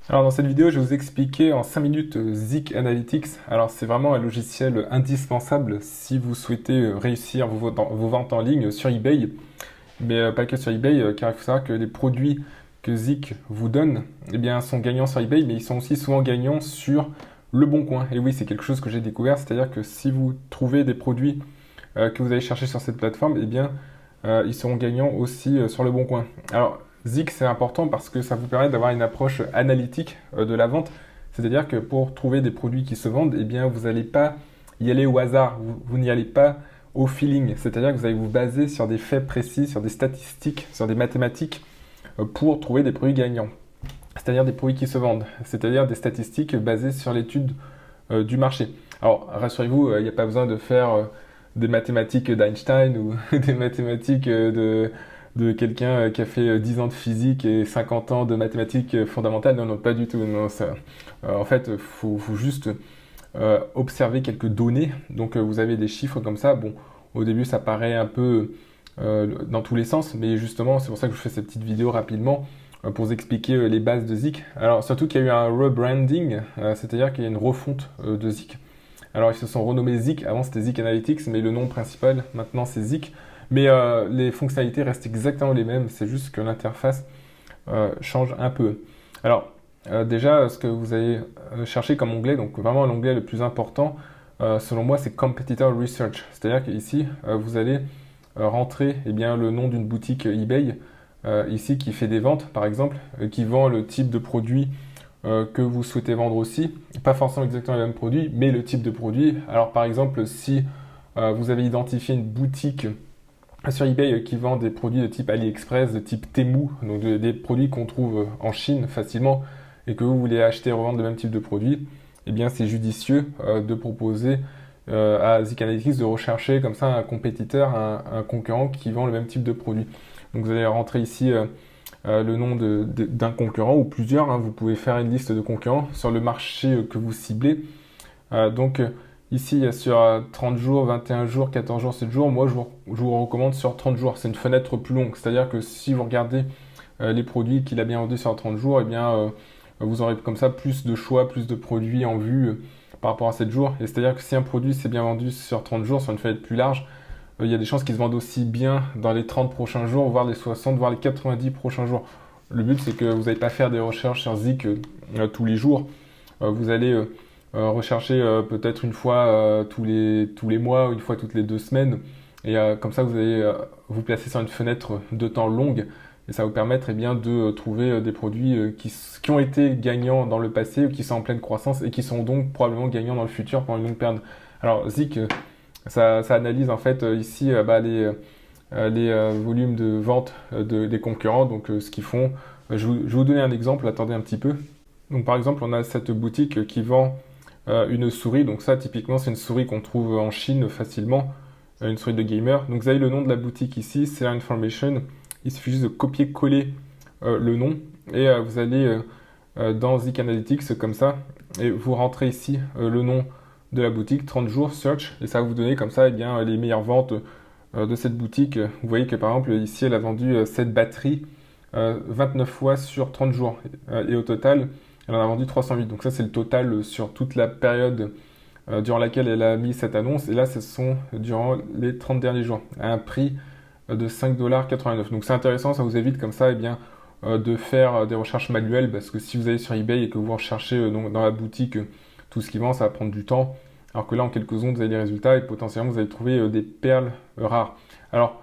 Alors dans cette vidéo, je vais vous expliquer en 5 minutes Zik Analytics. Alors c'est vraiment un logiciel indispensable si vous souhaitez réussir vos ventes en ligne sur eBay, mais pas que sur eBay, car il faut savoir que les produits que Zik vous donne, eh bien, sont gagnants sur eBay, mais ils sont aussi souvent gagnants sur Le Bon Coin. Et oui, c'est quelque chose que j'ai découvert, c'est-à-dire que si vous trouvez des produits que vous allez chercher sur cette plateforme, eh bien, ils seront gagnants aussi sur Le Bon Coin. Alors, Zik, c'est important parce que ça vous permet d'avoir une approche analytique de la vente. C'est-à-dire que pour trouver des produits qui se vendent, eh bien, vous n'allez pas y aller au hasard. Vous n'y allez pas au feeling. C'est-à-dire que vous allez vous baser sur des faits précis, sur des statistiques, sur des mathématiques pour trouver des produits gagnants. C'est-à-dire des produits qui se vendent. C'est-à-dire des statistiques basées sur l'étude du marché. Alors, rassurez-vous, il n'y a pas besoin de faire des mathématiques d'Einstein ou des mathématiques de quelqu'un qui a fait 10 ans de physique et 50 ans de mathématiques fondamentales. Non, non, pas du tout. Non, ça, en fait, faut juste observer quelques données. Donc, vous avez des chiffres comme ça. Bon, au début, ça paraît un peu dans tous les sens, mais justement, c'est pour ça que je fais cette petite vidéo rapidement pour vous expliquer les bases de Zik. Alors, surtout qu'il y a eu un rebranding, c'est-à-dire qu'il y a une refonte de Zik. Alors, ils se sont renommés Zik. Avant, c'était Zik Analytics, mais le nom principal, maintenant, c'est Zik. Mais les fonctionnalités restent exactement les mêmes. C'est juste que l'interface change un peu. Alors, déjà, ce que vous allez chercher comme onglet, donc vraiment l'onglet le plus important, selon moi, c'est Competitor Research. C'est-à-dire qu'ici, vous allez rentrer eh bien, le nom d'une boutique eBay, ici, qui fait des ventes, par exemple, qui vend le type de produit que vous souhaitez vendre aussi. Pas forcément exactement les mêmes produits, mais le type de produit. Alors par exemple, si vous avez identifié une boutique sur eBay qui vend des produits de type AliExpress, de type Temu, donc des produits qu'on trouve en Chine facilement, et que vous voulez acheter et revendre le même type de produit, eh bien c'est judicieux de proposer à Zik Analytics de rechercher comme ça un compétiteur, un concurrent qui vend le même type de produit. Donc vous allez rentrer ici le nom d'un concurrent ou plusieurs. Hein. Vous pouvez faire une liste de concurrents sur le marché que vous ciblez. Donc ici, il y a sur 30 jours, 21 jours, 14 jours, 7 jours. Moi, je vous recommande sur 30 jours. C'est une fenêtre plus longue. C'est-à-dire que si vous regardez les produits qu'il a bien vendus sur 30 jours, eh bien, vous aurez comme ça plus de choix, plus de produits en vue par rapport à 7 jours. Et c'est-à-dire que si un produit s'est bien vendu sur 30 jours, sur une fenêtre plus large, il y a des chances qu'ils se vendent aussi bien dans les 30 prochains jours, voire les 60, voire les 90 prochains jours. Le but, c'est que vous n'allez pas faire des recherches sur Zik tous les jours. Vous allez rechercher peut-être une fois tous les mois, ou une fois toutes les 2 semaines. Et comme ça, vous allez vous placer sur une fenêtre de temps longue. Et ça va vous permettre eh bien, de trouver des produits qui ont été gagnants dans le passé, ou qui sont en pleine croissance, et qui sont donc probablement gagnants dans le futur pendant une longue période. Alors Zik, ça analyse en fait ici les volumes de vente des concurrents, donc ce qu'ils font. Je vais vous donner un exemple, attendez un petit peu. Donc par exemple, on a cette boutique qui vend une souris, donc ça typiquement c'est une souris qu'on trouve en Chine facilement, une souris de gamer. Donc vous avez le nom de la boutique ici, Seller Information. Il suffit juste de copier-coller le nom et vous allez dans Zik Analytics comme ça et vous rentrez ici le nom de la boutique, 30 jours, search, et ça va vous donner comme ça eh bien, les meilleures ventes de cette boutique. Vous voyez que par exemple ici elle a vendu cette batterie 29 fois sur 30 jours et au total elle en a vendu 308. Donc ça c'est le total sur toute la période durant laquelle elle a mis cette annonce et là ce sont durant les 30 derniers jours à un prix de 5,89$. Donc c'est intéressant, ça vous évite comme ça eh bien, de faire des recherches manuelles parce que si vous allez sur eBay et que vous recherchez donc, dans la boutique tout ce qui vend, ça va prendre du temps. Alors que là, en quelques secondes, vous avez les résultats et potentiellement, vous allez trouver des perles rares. Alors,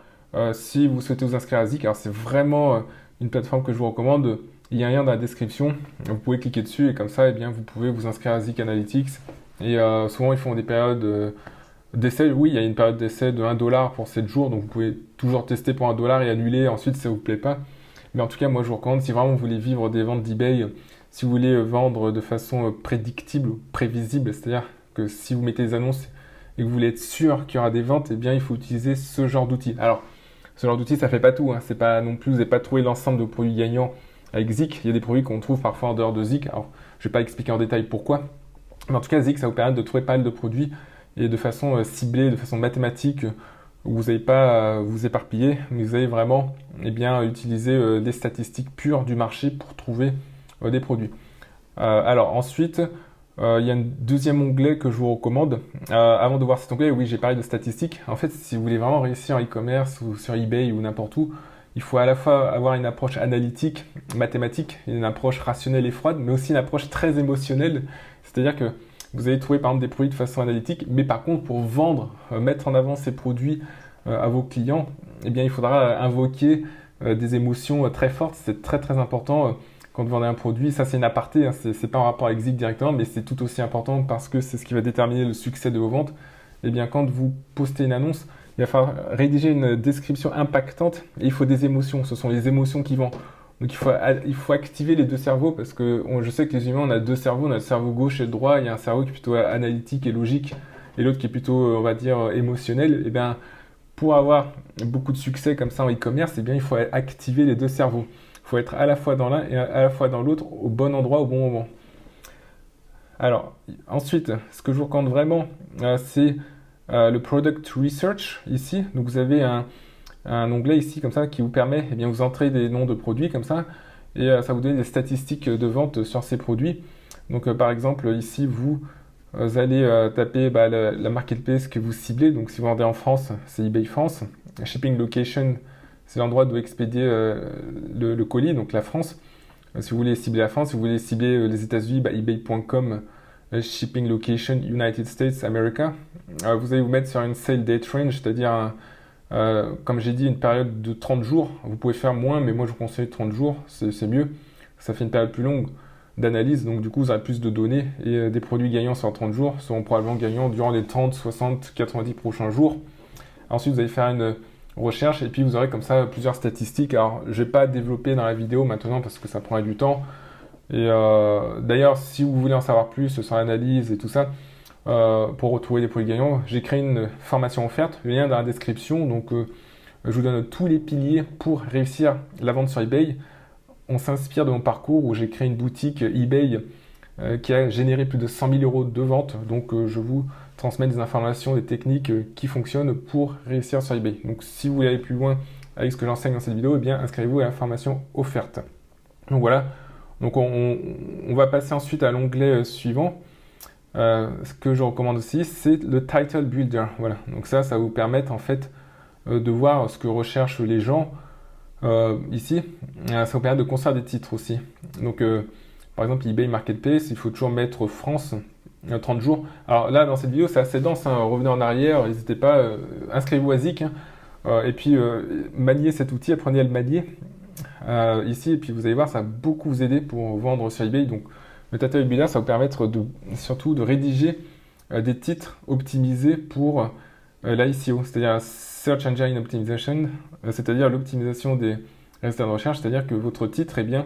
si vous souhaitez vous inscrire à Zik, alors c'est vraiment une plateforme que je vous recommande. Il y a un lien dans la description. Vous pouvez cliquer dessus et comme ça, eh bien, vous pouvez vous inscrire à Zik Analytics. Et souvent, ils font des périodes d'essai. Oui, il y a une période d'essai de 1$ pour 7 jours. Donc, vous pouvez toujours tester pour 1$ et annuler ensuite si ça ne vous plaît pas. Mais en tout cas, moi, je vous recommande, si vraiment vous voulez vivre des ventes d'eBay, si vous voulez vendre de façon prédictible, prévisible, c'est-à-dire que si vous mettez des annonces et que vous voulez être sûr qu'il y aura des ventes, eh bien, il faut utiliser ce genre d'outil. Alors, ce genre d'outil, ça fait pas tout. Hein. C'est pas non plus, vous n'avez pas trouvé l'ensemble de produits gagnants avec Zik. Il y a des produits qu'on trouve parfois en dehors de Zik. Alors, je vais pas expliquer en détail pourquoi. Mais en tout cas, Zik, ça vous permet de trouver pas mal de produits et de façon ciblée, de façon mathématique, où vous n'allez pas vous éparpiller, mais vous allez vraiment eh bien, utiliser des statistiques pures du marché pour trouver des produits. Alors ensuite, il y a un deuxième onglet que je vous recommande. Avant de voir cet onglet, oui, j'ai parlé de statistiques. En fait, si vous voulez vraiment réussir en e-commerce ou sur eBay ou n'importe où, il faut à la fois avoir une approche analytique, mathématique, une approche rationnelle et froide, mais aussi une approche très émotionnelle. C'est-à-dire que vous allez trouver par exemple des produits de façon analytique, mais par contre pour vendre, mettre en avant ces produits à vos clients, eh bien il faudra invoquer des émotions très fortes. C'est très très important quand vous vendez un produit. Ça c'est une aparté, hein, c'est pas en rapport avec Zik directement, mais c'est tout aussi important parce que c'est ce qui va déterminer le succès de vos ventes. Eh bien quand vous postez une annonce, il va falloir rédiger une description impactante et il faut des émotions. Ce sont les émotions qui vendent. Donc il faut activer les deux cerveaux parce que je sais que les humains, on a deux cerveaux, on a le cerveau gauche et le droit. Il y a un cerveau qui est plutôt analytique et logique et l'autre qui est plutôt, on va dire, émotionnel. Et bien, pour avoir beaucoup de succès comme ça en e-commerce, eh bien, il faut activer les deux cerveaux. Il faut être à la fois dans l'un et à la fois dans l'autre au bon endroit, au bon moment. Alors, ensuite, ce que je vous recommande vraiment, c'est le Product Research ici. Donc, vous avez un onglet ici comme ça qui vous permet, eh bien, vous entrez des noms de produits comme ça et ça vous donne des statistiques de vente sur ces produits. Donc par exemple ici vous allez taper la marketplace que vous ciblez. Donc si vous vendez en France, c'est eBay France. Shipping location, c'est l'endroit d'où expédier le colis, donc la France. Si vous voulez cibler la France, si vous voulez cibler les États-Unis, ebay.com, shipping location United States America. Vous allez vous mettre sur une sale date range, c'est-à-dire comme j'ai dit, une période de 30 jours. Vous pouvez faire moins, mais moi je vous conseille 30 jours, c'est mieux. Ça fait une période plus longue d'analyse, donc du coup vous aurez plus de données et des produits gagnants sur 30 jours seront probablement gagnants durant les 30, 60, 90 prochains jours. Ensuite vous allez faire une recherche et puis vous aurez comme ça plusieurs statistiques. Alors je ne vais pas développer dans la vidéo maintenant parce que ça prendrait du temps. Et d'ailleurs si vous voulez en savoir plus sur l'analyse et tout ça, pour retrouver des produits gagnants, j'ai créé une formation offerte, le lien dans la description. Donc je vous donne tous les piliers pour réussir la vente sur eBay. On s'inspire de mon parcours où j'ai créé une boutique eBay qui a généré plus de 100 000 euros de vente. Donc je vous transmets des informations, des techniques qui fonctionnent pour réussir sur eBay. Donc si vous voulez aller plus loin avec ce que j'enseigne dans cette vidéo, eh bien inscrivez-vous à la formation offerte. Donc voilà, donc on va passer ensuite à l'onglet suivant. Ce que je recommande aussi, c'est le Title Builder. Voilà, donc ça va vous permettre en fait de voir ce que recherchent les gens ici. Ça vous permet de construire des titres aussi. Donc, par exemple, eBay Marketplace, il faut toujours mettre France 30 jours. Alors là, dans cette vidéo, c'est assez dense. Hein. Revenez en arrière, n'hésitez pas, inscrivez-vous à Zik. Hein. Et puis, maniez cet outil, apprenez à le manier ici. Et puis, vous allez voir, ça va beaucoup vous aider pour vendre sur eBay. Donc, le Title Builder, ça va vous permettre surtout de rédiger des titres optimisés pour la SEO, c'est-à-dire Search Engine Optimization, c'est-à-dire l'optimisation des résultats de recherche, c'est-à-dire que votre titre, eh bien,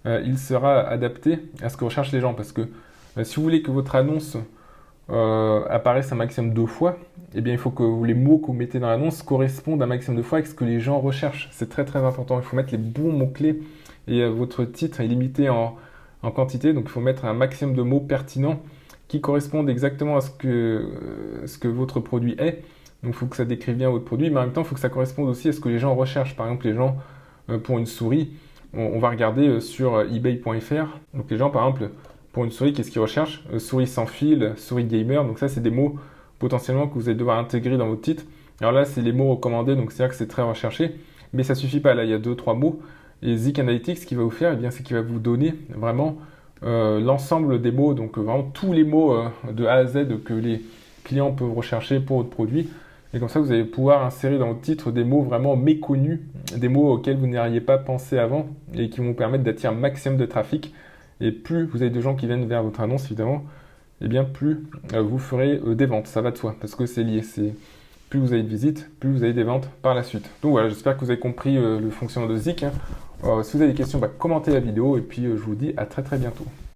il sera adapté à ce que recherchent les gens. Parce que si vous voulez que votre annonce apparaisse un maximum de fois, eh bien, il faut que les mots que vous mettez dans l'annonce correspondent un maximum de fois avec ce que les gens recherchent. C'est très très important. Il faut mettre les bons mots-clés et votre titre est limité en quantité, donc il faut mettre un maximum de mots pertinents qui correspondent exactement à ce que votre produit est. Donc il faut que ça décrive bien votre produit, mais en même temps il faut que ça corresponde aussi à ce que les gens recherchent. Par exemple, les gens pour une souris, on va regarder sur ebay.fr. Donc les gens par exemple pour une souris, qu'est-ce qu'ils recherchent? Souris sans fil, souris gamer. Donc ça c'est des mots potentiellement que vous allez devoir intégrer dans votre titre. Alors là c'est les mots recommandés, donc c'est-à-dire que c'est très recherché, mais ça suffit pas. Là il y a 2-3 mots. Et Zik Analytics, ce qu'il va vous faire, eh bien, c'est qu'il va vous donner vraiment l'ensemble des mots, donc vraiment tous les mots de A à Z que les clients peuvent rechercher pour votre produit. Et comme ça, vous allez pouvoir insérer dans votre titre des mots vraiment méconnus, des mots auxquels vous n'auriez pas pensé avant et qui vont vous permettre d'attirer un maximum de trafic. Et plus vous avez de gens qui viennent vers votre annonce, évidemment, eh bien plus vous ferez des ventes. Ça va de soi, parce que c'est lié. Plus vous avez de visites, plus vous avez des ventes par la suite. Donc voilà, j'espère que vous avez compris le fonctionnement de Zik. Hein. Si vous avez des questions, commentez la vidéo et puis je vous dis à très très bientôt.